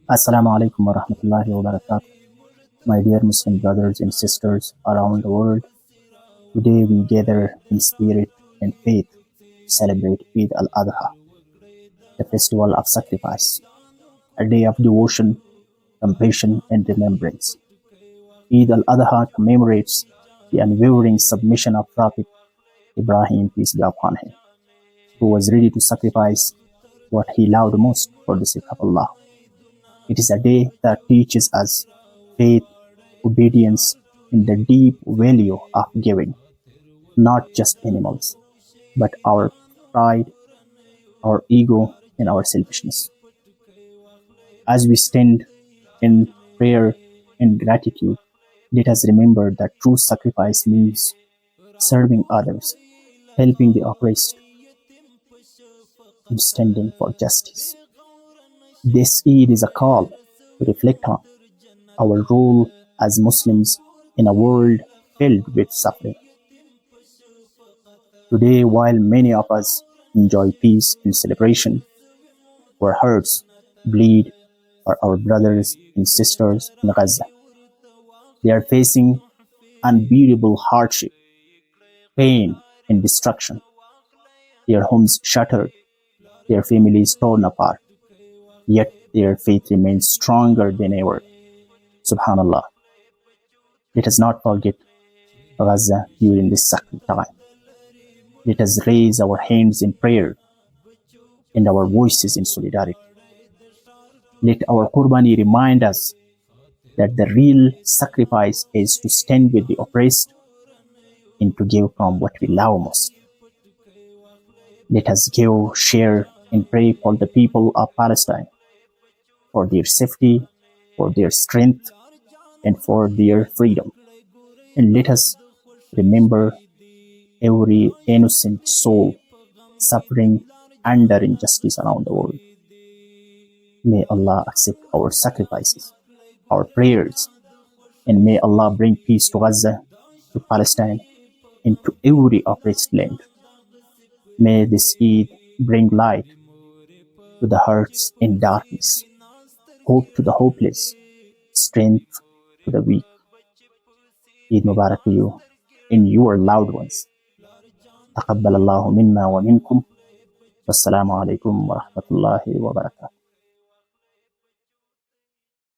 Assalamu Alaikum wa Barakatuh. My dear Muslim brothers and sisters around the world, today we gather in spirit and faith to celebrate Eid al-Adha, the festival of sacrifice, a day of devotion, compassion, and remembrance. Eid al-Adha commemorates the unwavering submission of Prophet Ibrahim, peace be upon him, who was ready to sacrifice what he loved most for the sake of Allah. It is a day that teaches us faith, obedience, and the deep value of giving, not just animals, but our pride, our ego, and our selfishness. As we stand in prayer and gratitude, let us remember that true sacrifice means serving others, helping the oppressed, and standing for justice. This Eid is a call to reflect on our role as Muslims in a world filled with suffering. Today, while many of us enjoy peace and celebration, our hearts bleed for our brothers and sisters in Gaza. They are facing unbearable hardship, pain, and destruction. Their homes shattered, their families torn apart, yet their faith remains stronger than ever. Subhanallah. Let us not forget Gaza during this sacred time. Let us raise our hands in prayer and our voices in solidarity. Let our Qurbani remind us that the real sacrifice is to stand with the oppressed and to give from what we love most. Let us give, share, and pray for the people of Palestine, for their safety, for their strength, and for their freedom. And let us remember every innocent soul suffering under injustice around the world. May Allah accept our sacrifices, our prayers, and may Allah bring peace to Gaza, to Palestine, and to every oppressed land. May this Eid bring light to the hearts in darkness, hope to the hopeless, strength to the weak. Eid Mubarak to you and your loved ones. Taqabbalallahu minna minkum. Assalamu Alaikum wa Rahmatullah wa Barakatuh.